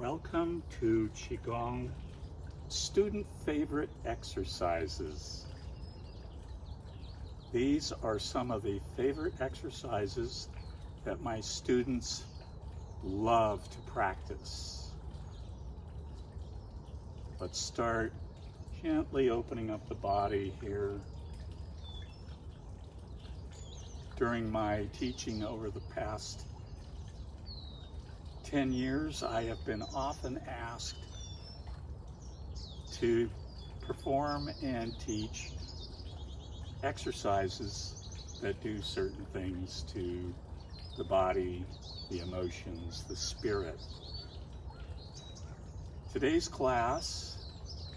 Welcome to Qigong student favorite exercises. These are some of the favorite exercises that my students love to practice. Let's start gently opening up the body here. During my teaching over the past 10 years, I have been often asked to perform and teach exercises that do certain things to the body, the emotions, the spirit. Today's class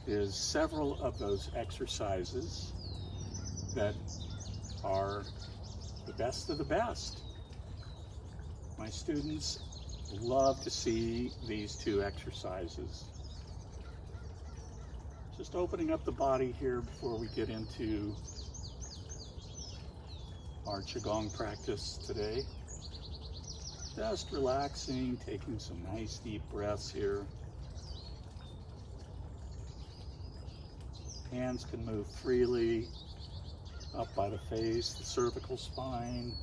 is several of those exercises that are the best of the best. My students love to see these two exercises. Just opening up the body here before we get into our Qigong practice today. Just relaxing, taking some nice deep breaths here. Hands can move freely up by the face, the cervical spine,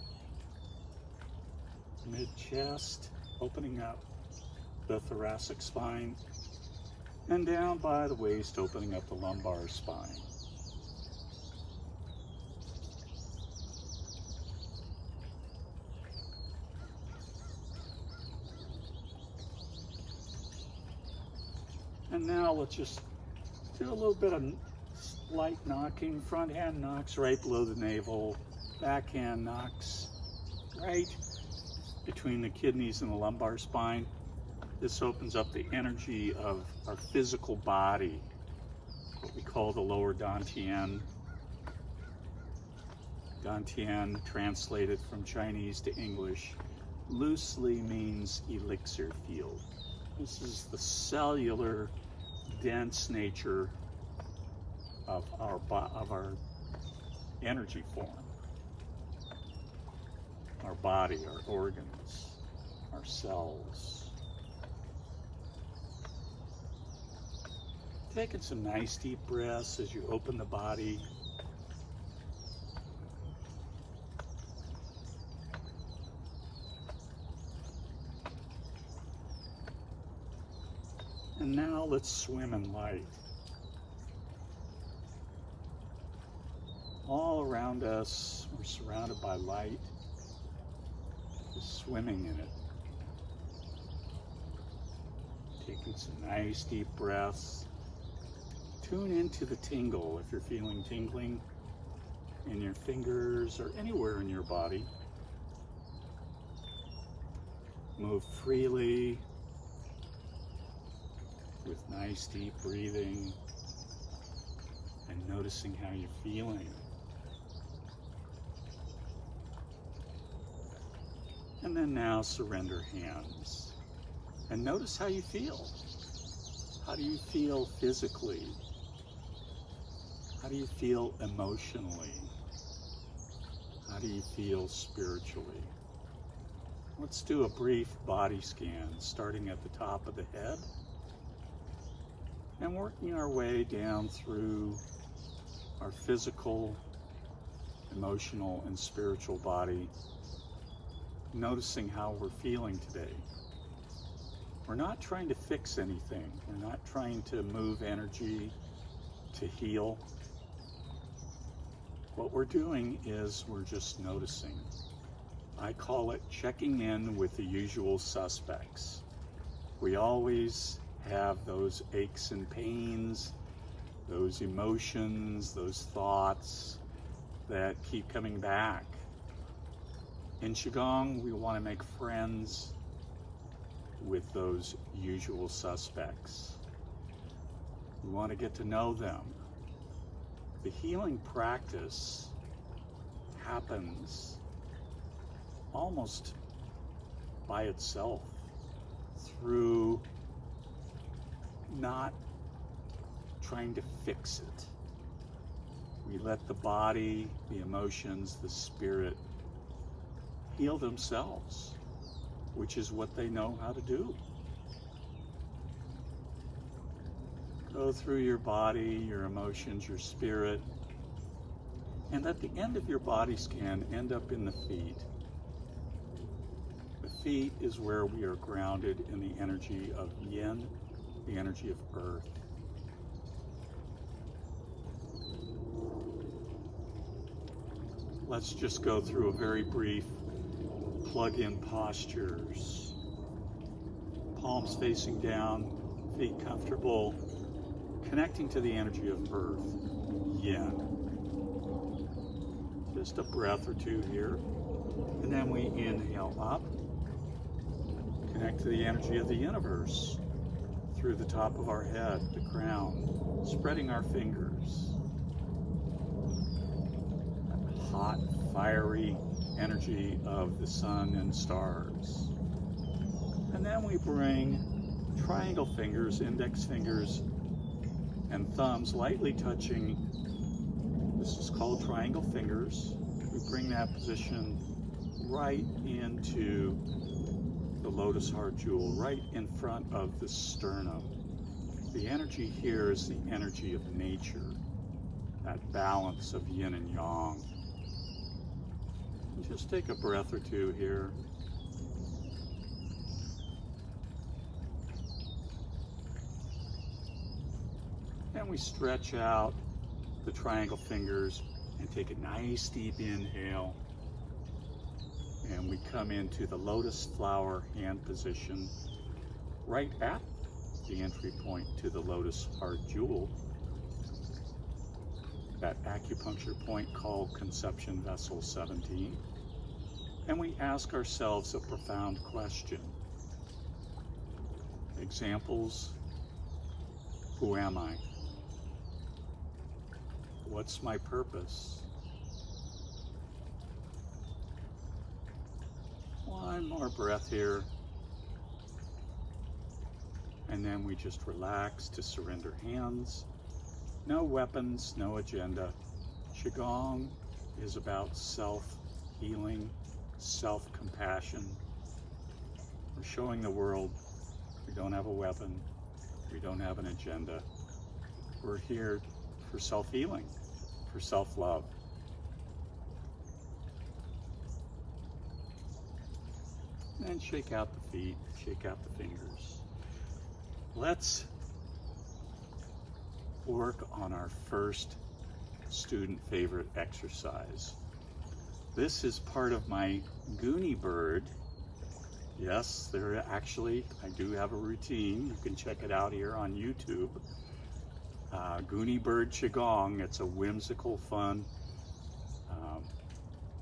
mid-chest, opening up the thoracic spine, and down by the waist, opening up the lumbar spine. And now let's just do a little bit of light knocking. Front hand knocks right below the navel, back hand knocks right between the kidneys and the lumbar spine. This opens up the energy of our physical body, what we call the lower dantian. Dantian, translated from Chinese to English, loosely means elixir field. This is the cellular, dense nature of our energy form. Our body, our organs, our cells. Taking some nice deep breaths as you open the body. And now let's swim in light. All around us, we're surrounded by light. Just swimming in it. Taking some nice deep breaths. Tune into the tingle if you're feeling tingling in your fingers or anywhere in your body. Move freely with nice deep breathing and noticing how you're feeling. And then now surrender hands and notice how you feel. How do you feel physically? How do you feel emotionally? How do you feel spiritually? Let's do a brief body scan, starting at the top of the head and working our way down through our physical, emotional, and spiritual body, noticing how we're feeling today. We're not trying to fix anything. We're not trying to move energy to heal. What we're doing is we're just noticing. I call it checking in with the usual suspects. We always have those aches and pains, those emotions, those thoughts that keep coming back. In Qigong, we want to make friends with those usual suspects. We want to get to know them. The healing practice happens almost by itself through not trying to fix it. We let the body, the emotions, the spirit heal themselves, which is what they know how to do. go through your body, your emotions, your spirit, and at the end of your body scan, end up in the feet. The feet is where we are grounded in the energy of yin, the energy of earth. Let's just go through a very brief plug-in postures. Palms facing down, feet comfortable, connecting to the energy of earth, yin. Just a breath or two here. And then we inhale up, connect to the energy of the universe through the top of our head, the crown, spreading our fingers. That hot, fiery energy of the sun and stars. And then we bring triangle fingers, index fingers, and thumbs lightly touching. This is called triangle fingers. We bring that position right into the lotus heart jewel, right in front of the sternum. The energy here is the energy of nature, that balance of yin and yang. And just take a breath or two here. And we stretch out the triangle fingers and take a nice deep inhale. And we come into the lotus flower hand position right at the entry point to the lotus heart jewel, that acupuncture point called conception vessel 17. And we ask ourselves a profound question. Examples: who am I? What's my purpose? One more breath here. And then we just relax to surrender hands. No weapons, no agenda. Qigong is about self-healing, self-compassion. We're showing the world we don't have a weapon, we don't have an agenda. We're here for self-healing, for self-love. And shake out the feet, shake out the fingers. Let's work on our first student favorite exercise. This is part of my Goonie Bird. Yes, I do have a routine. You can check it out here on YouTube. Goonie Bird Qigong. It's a whimsical, fun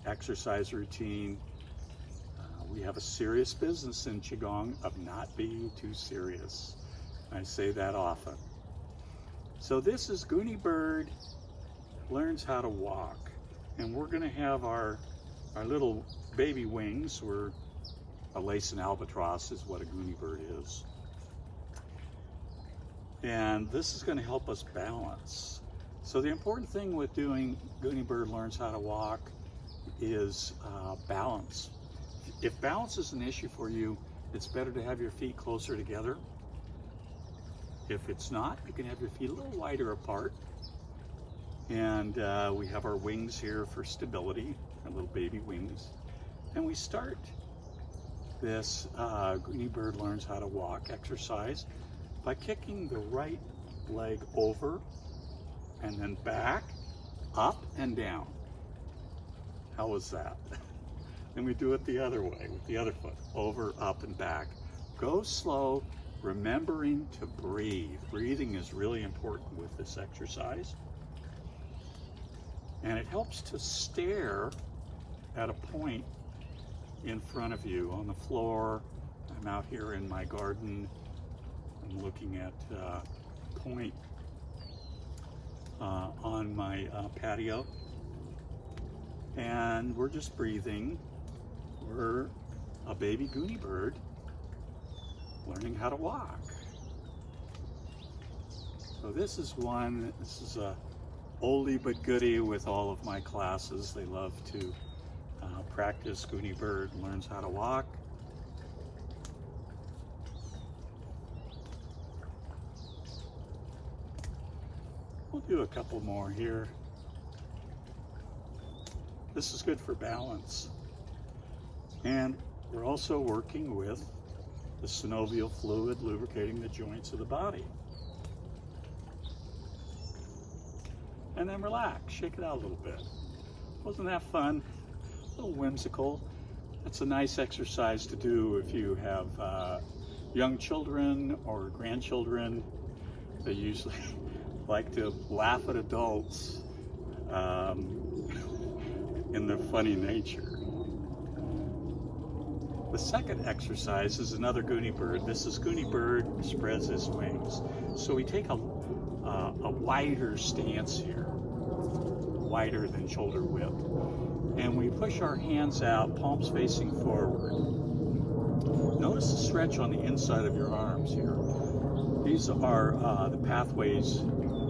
exercise routine. We have a serious business in Qigong of not being too serious. I say that often. So this is Goonie Bird learns how to walk. And we're going to have our little baby wings. We're a lace and albatross is what a Goonie Bird is. And this is going to help us balance. So the important thing with doing Goonie Bird learns how to walk is balance. If balance is an issue for you, it's better to have your feet closer together. If it's not, you can have your feet a little wider apart. And we have our wings here for stability, our little baby wings. And we start this Goonie Bird learns how to walk exercise by kicking the right leg over and then back, up and down. How was that? Then we do it the other way with the other foot, over, up, and back. Go slow, remembering to breathe. Breathing is really important with this exercise. And it helps to stare at a point in front of you on the floor. I'm out here in my garden. I'm looking at a point on my patio. And we're just breathing. We're a baby Goonie Bird learning how to walk. So this is a oldie but goodie with all of my classes. They love to practice Goonie Bird learns how to walk. We'll do a couple more here. This is good for balance. And we're also working with the synovial fluid lubricating the joints of the body. And then relax, shake it out a little bit. Wasn't that fun? A little whimsical. It's a nice exercise to do if you have young children or grandchildren. They usually like to laugh at adults in their funny nature. The second exercise is another Goonie bird. This is Goonie bird spreads his wings. So we take a wider stance here, wider than shoulder width. And we push our hands out, palms facing forward. Notice the stretch on the inside of your arms here. These are the pathways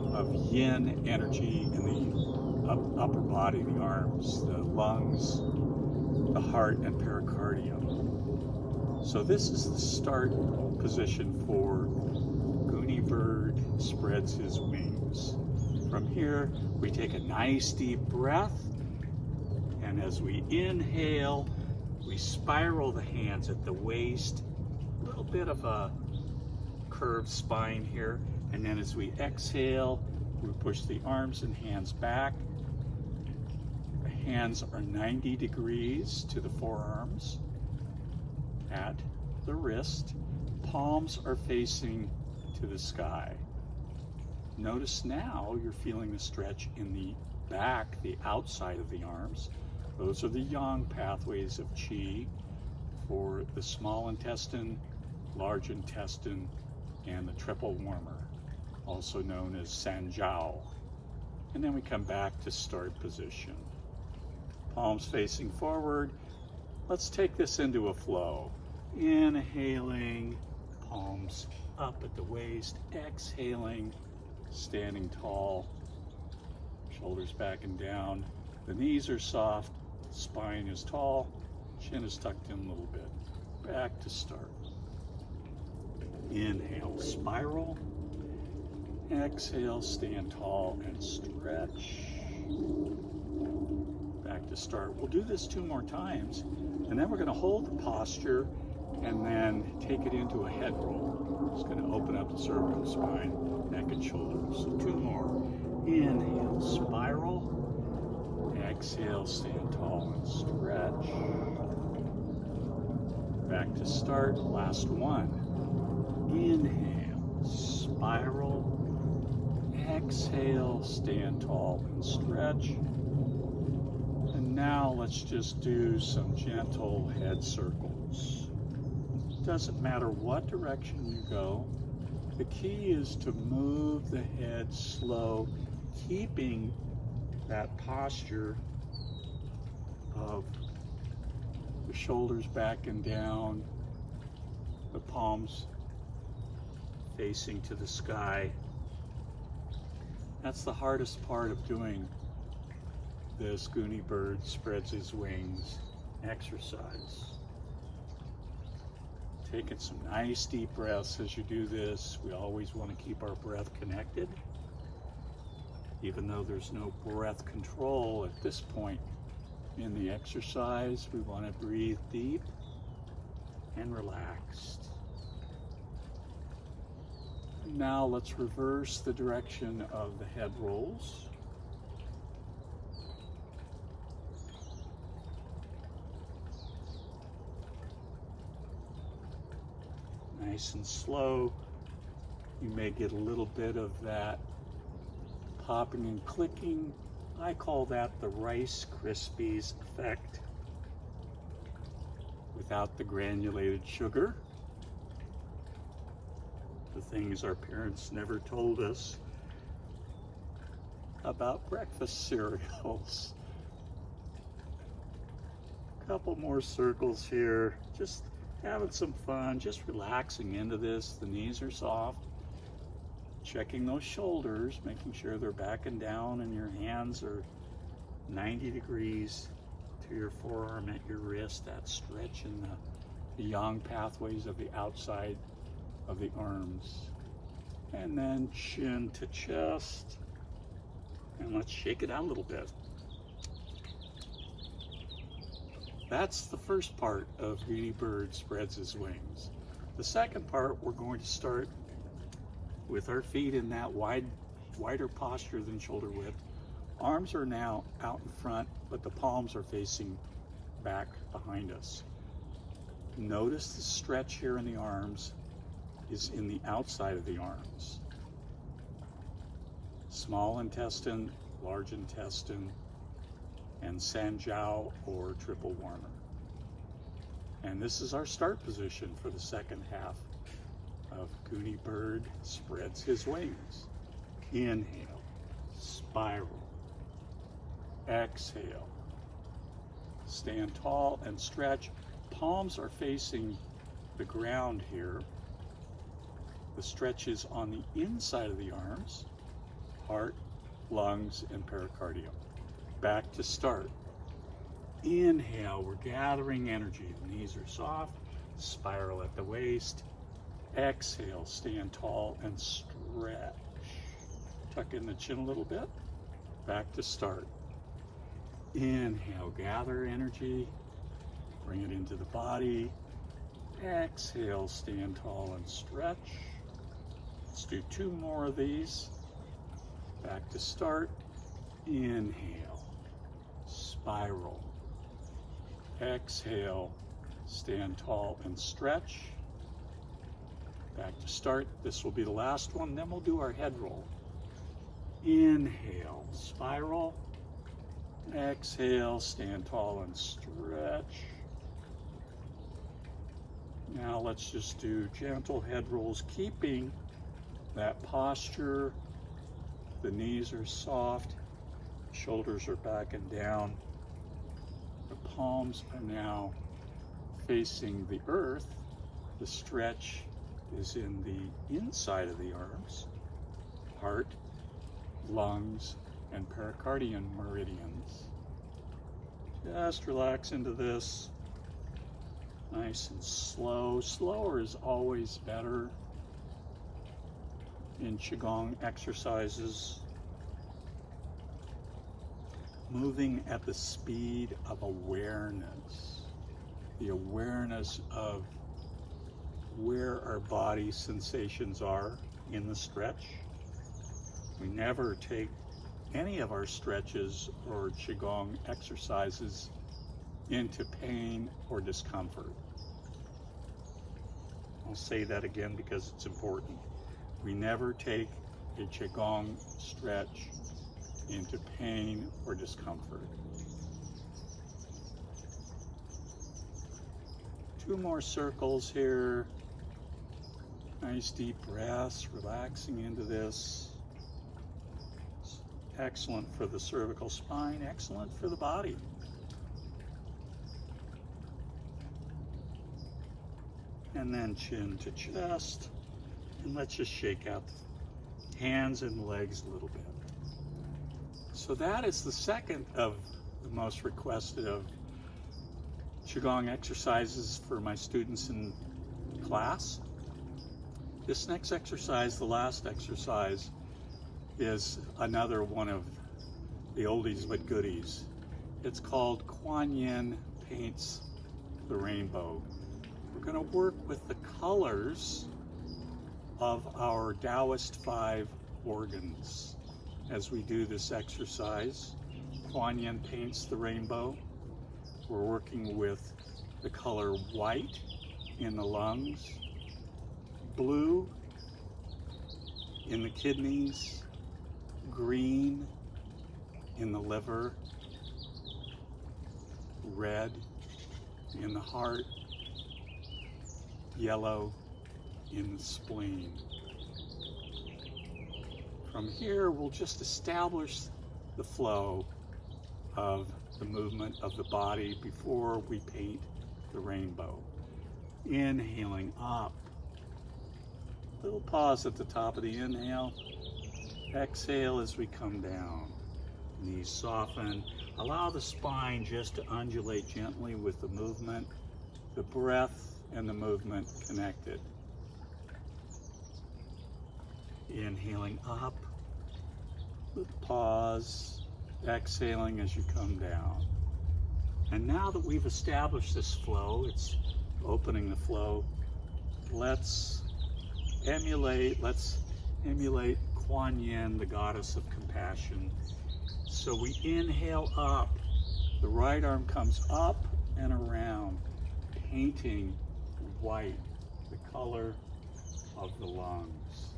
of yin energy in the upper body, the arms, the lungs, the heart, and pericardium. So this is the start position for Goonie bird spreads his wings. From here, we take a nice deep breath, and as we inhale, we spiral the hands at the waist, a little bit of a curved spine here, and then as we exhale, we push the arms and hands back. The hands are 90 degrees to the forearms at the wrist. Palms are facing to the sky. Notice now you're feeling the stretch in the back, the outside of the arms. Those are the yang pathways of qi for the small intestine, large intestine, and the triple warmer, also known as sanjiao. And then we come back to start position. Palms facing forward. Let's take this into a flow. Inhaling, palms up at the waist. Exhaling, standing tall, shoulders back and down. The knees are soft, spine is tall, chin is tucked in a little bit. Back to start. Inhale, spiral. Exhale, stand tall and stretch. Back to start. We'll do this 2 more times, and then we're going to hold the posture and then take it into a head roll. It's going to open up the cervical spine, neck and shoulders. So 2 more. Inhale, spiral. Exhale, stand tall and stretch. Back to start. Last one. Inhale, spiral. Exhale, stand tall and stretch. And now let's just do some gentle head circles. Doesn't matter what direction you go. The key is to move the head slow, keeping that posture of the shoulders back and down, the palms facing to the sky. That's the hardest part of doing this Goonie bird spreads his wings exercise. Taking some nice deep breaths as you do this. We always want to keep our breath connected. Even though there's no breath control at this point in the exercise, we want to breathe deep and relaxed. Now let's reverse the direction of the head rolls. Nice and slow. You may get a little bit of that popping and clicking. I call that the Rice Krispies effect, without the granulated sugar. The things our parents never told us about breakfast cereals. Couple more circles here, just having some fun, just relaxing into this. The knees are soft. Checking those shoulders, making sure they're back and down, and your hands are 90 degrees to your forearm at your wrist. That stretch in the yang pathways of the outside of the arms. And then chin to chest, And let's shake it out a little bit. That's the first part of Greedy Bird Spreads His Wings. The second part, we're going to start with our feet in that wider posture than shoulder width. Arms are now out in front, but the palms are facing back behind us. Notice the stretch here in the arms is in the outside of the arms. Small intestine, large intestine, and Sanjiao or triple warmer. And this is our start position for the second half of Goody Bird Spreads His Wings. Inhale, spiral. Exhale, stand tall and stretch. Palms are facing the ground here. The stretch is on the inside of the arms, heart, lungs, and pericardium. Back to start. Inhale, we're gathering energy. The knees are soft, spiral at the waist. Exhale, stand tall and stretch. Tuck in the chin a little bit. Back to start. Inhale, gather energy. Bring it into the body. Exhale, stand tall and stretch. Let's do 2 more of these. Back to start. Inhale, spiral. Exhale, stand tall and stretch. Back to start. This will be the last one, then we'll do our head roll. Inhale, spiral. Exhale, stand tall and stretch. Now let's just do gentle head rolls, keeping that posture. The knees are soft, shoulders are back and down. The palms are now facing the earth. The stretch is in the inside of the arms, heart, lungs, and pericardium meridians. Just relax into this. Nice and slow. Slower is always better in Qigong exercises. Moving at the speed of awareness. The awareness of where our body sensations are in the stretch. We never take any of our stretches or Qigong exercises into pain or discomfort. I'll say that again because it's important. We never take a Qigong stretch into pain or discomfort. 2 more circles here. Nice deep breaths, relaxing into this. Excellent for the cervical spine, excellent for the body. And then chin to chest. And let's just shake out the hands and legs a little bit. So that is the second of the most requested of Qigong exercises for my students in class. This next exercise, the last exercise, is another one of the oldies but goodies. It's called Quan Paints the Rainbow. We're going to work with the colors of our Taoist 5 organs as we do this exercise. Quan Paints the Rainbow. We're working with the color white in the lungs, blue in the kidneys, green in the liver, red in the heart, yellow in the spleen. From here, we'll just establish the flow of the movement of the body before we paint the rainbow. Inhaling up. Little pause at the top of the inhale. Exhale as we come down. Knees soften. Allow the spine just to undulate gently with the movement, the breath and the movement connected. Inhaling up. Pause, exhaling as you come down. And now that we've established this flow, it's opening the flow, let's emulate Quan, the goddess of compassion. So we inhale up, the right arm comes up and around, painting white, the color of the lungs.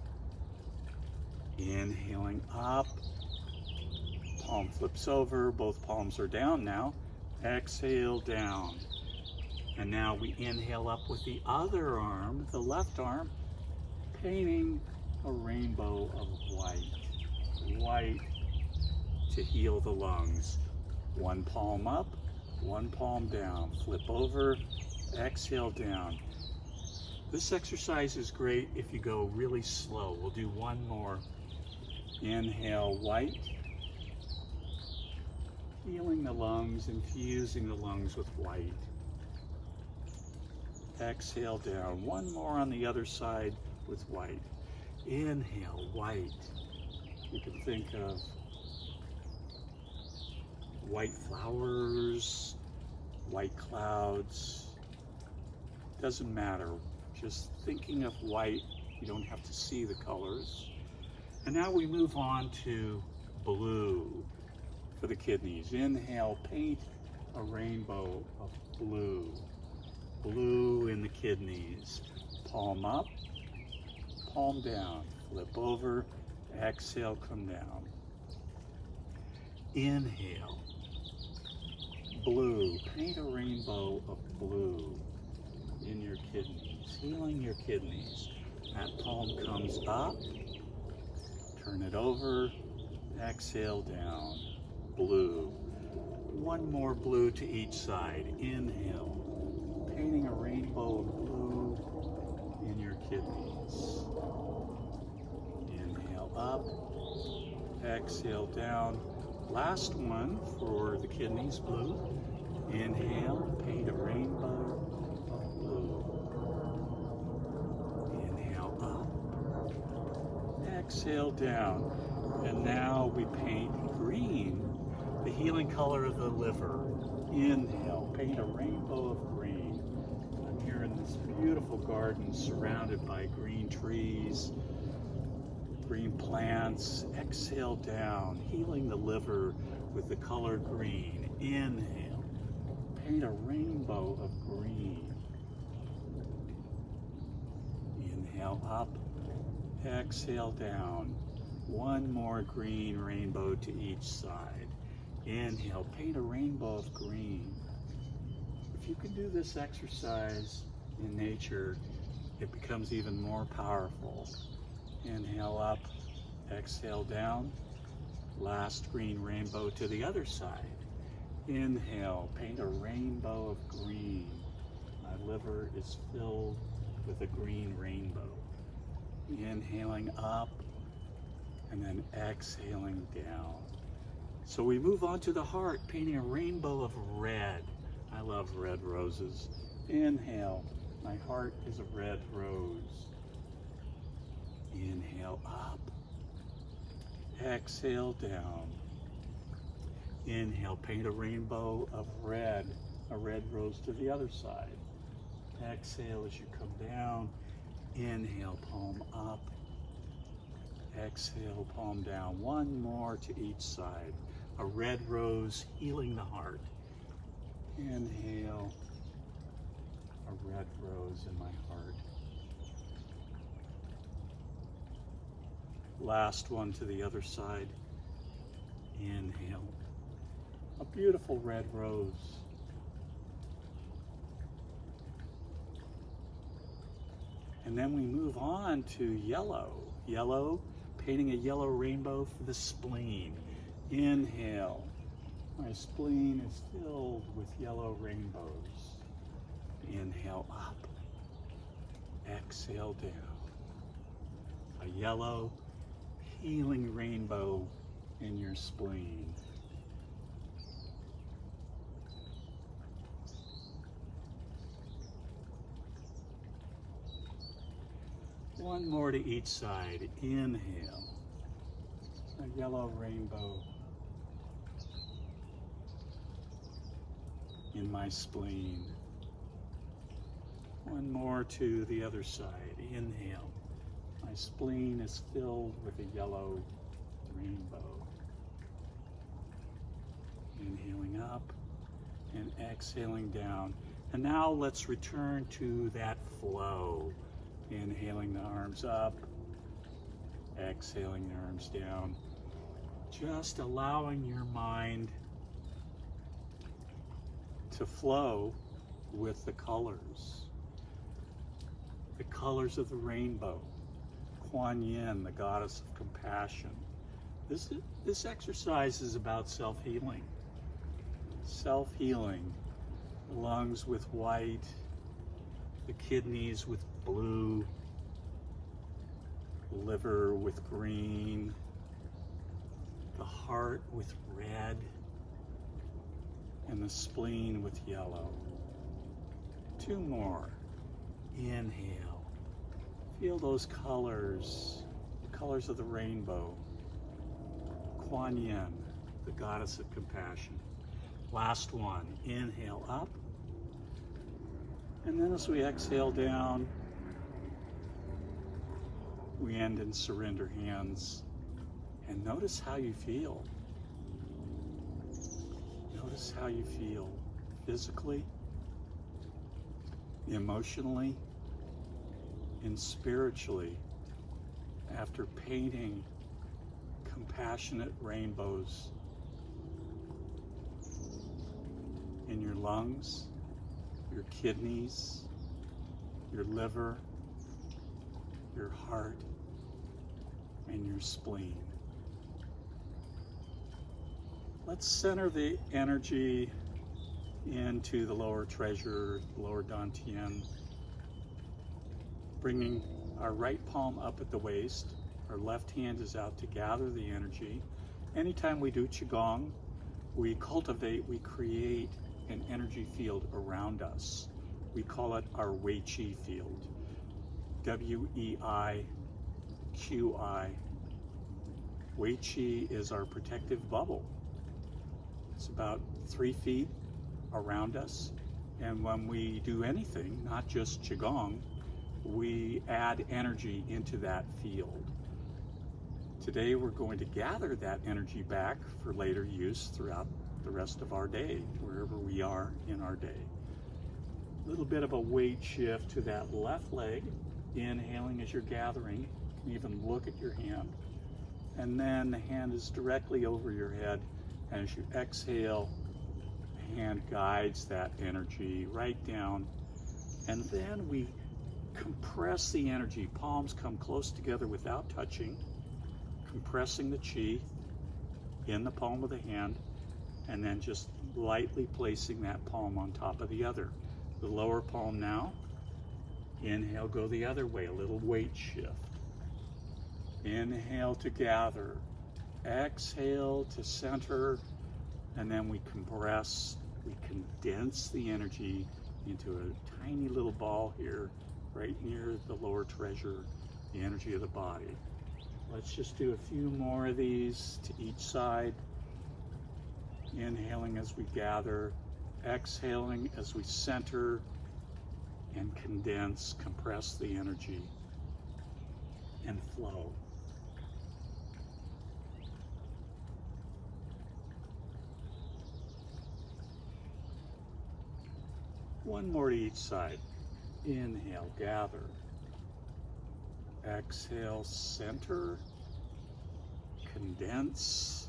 Inhaling up, palm flips over, both palms are down now. Exhale down. And now we inhale up with the other arm, the left arm, painting a rainbow of white to heal the lungs. One palm up, one palm down. Flip over, exhale down. This exercise is great if you go really slow. We'll do one more. Inhale, white. Healing the lungs, infusing the lungs with white. Exhale down. One more on the other side with white. Inhale, white. You can think of white flowers, white clouds. Doesn't matter. Just thinking of white. You don't have to see the colors. And now we move on to blue for the kidneys. Inhale, paint a rainbow of blue. Blue in the kidneys. Palm up, palm down. Flip over, exhale, come down. Inhale, blue. Paint a rainbow of blue in your kidneys, healing your kidneys. That palm comes up, turn it over, exhale down. Blue. One more blue to each side. Inhale, painting a rainbow of blue in your kidneys. Inhale up, exhale down. Last one for the kidneys, blue. Inhale, paint a rainbow of blue. Inhale up, exhale down. And now we paint green, the healing color of the liver. Inhale, paint a rainbow of green. I'm here in this beautiful garden surrounded by green trees, green plants. Exhale down, healing the liver with the color green. Inhale, paint a rainbow of green. Inhale up, exhale down. One more green rainbow to each side. Inhale, paint a rainbow of green. If you can do this exercise in nature, it becomes even more powerful. Inhale up, exhale down. Last green rainbow to the other side. Inhale, paint a rainbow of green. My liver is filled with a green rainbow. Inhaling up, and then exhaling down. So we move on to the heart, painting a rainbow of red. I love red roses. Inhale, my heart is a red rose. Inhale up, exhale down. Inhale, paint a rainbow of red, a red rose to the other side. Exhale as you come down. Inhale, palm up. Exhale, palm down. One more to each side. A red rose healing the heart. Inhale, a red rose in my heart. Last one to the other side. Inhale, a beautiful red rose. And then we move on to yellow. Yellow, painting a yellow rainbow for the spleen. Inhale. My spleen is filled with yellow rainbows. Inhale up. Exhale down. A yellow healing rainbow in your spleen. One more to each side. Inhale. A a yellow rainbow in my spleen. One more to the other side. Inhale. My spleen is filled with a yellow rainbow. Inhaling up and exhaling down. And now let's return to that flow. Inhaling the arms up, exhaling the arms down. Just allowing your mind to flow with the colors. The colors of the rainbow. Quan, the goddess of compassion. This exercise is about self-healing. Self-healing. The lungs with white, the kidneys with blue, the liver with green, the heart with red, and the spleen with yellow. Two more. Inhale. Feel those colors, the colors of the rainbow. Quan, the goddess of compassion. Last one. Inhale up. And then as we exhale down, we end in surrender hands. And notice how you feel. Notice how you feel physically, emotionally, and spiritually after painting compassionate rainbows in your lungs, your kidneys, your liver, your heart, and your spleen. Let's center the energy into the lower treasure, lower dantian, bringing our right palm up at the waist. Our left hand is out to gather the energy. Anytime we do Qigong, we cultivate, we create an energy field around us. We call it our Wei Qi field. W-E-I-Q-I. Wei Qi is our protective bubble. It's about 3 feet around us. And when we do anything, not just Qigong, we add energy into that field. Today we're going to gather that energy back for later use throughout the rest of our day, wherever we are in our day. A little bit of a weight shift to that left leg, inhaling as you're gathering. You can even look at your hand. And then the hand is directly over your head. And as you exhale, the hand guides that energy right down. And then we compress the energy. Palms come close together without touching, compressing the qi in the palm of the hand, and then just lightly placing that palm on top of the other. The lower palm now. Inhale, go the other way, a little weight shift. Inhale to gather. Exhale to center, and then we compress, we condense the energy into a tiny little ball here, right near the lower treasure, the energy of the body. Let's just do a few more of these to each side. Inhaling as we gather, exhaling as we center and condense, compress the energy and flow. One more to each side. Inhale, gather. Exhale, center, condense.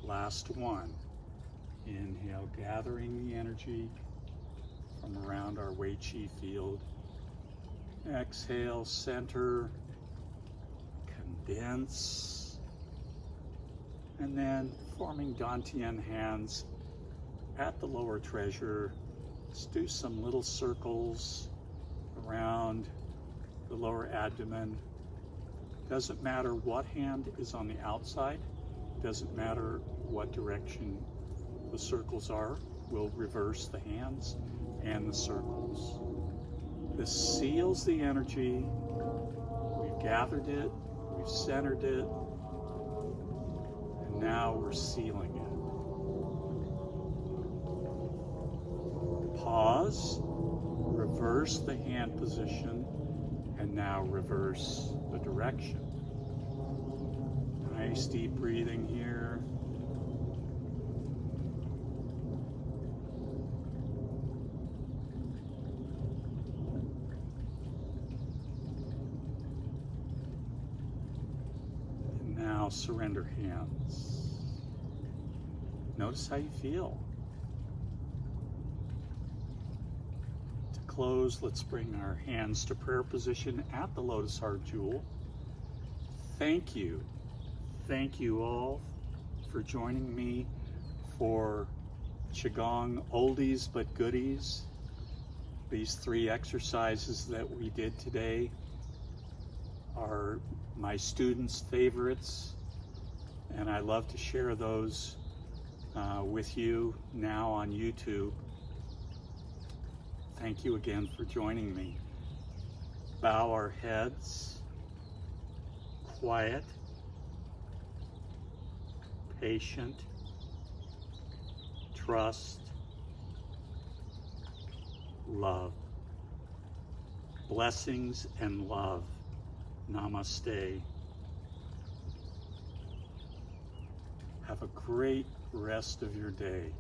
Last one. Inhale, gathering the energy from around our Wei Qi field. Exhale, center, condense. And then forming dantian hands at the lower treasure. Let's do some little circles around the lower abdomen. Doesn't matter what hand is on the outside. Doesn't matter what direction the circles are. We'll reverse the hands and the circles. This seals the energy. We've gathered it. We've centered it. now we're sealing it. Pause, reverse the hand position, and now reverse the direction. Nice deep breathing here. And now surrender hands. Notice how you feel. To close, let's bring our hands to prayer position at the Lotus Heart Jewel. Thank you. Thank you all for joining me for Qigong Oldies but Goodies. These 3 exercises that we did today are my students' favorites, and I love to share those with you now on YouTube. Thank you again for joining me. Bow our heads, quiet, patient, trust, love. Blessings and love. Namaste. Have a great rest of your day.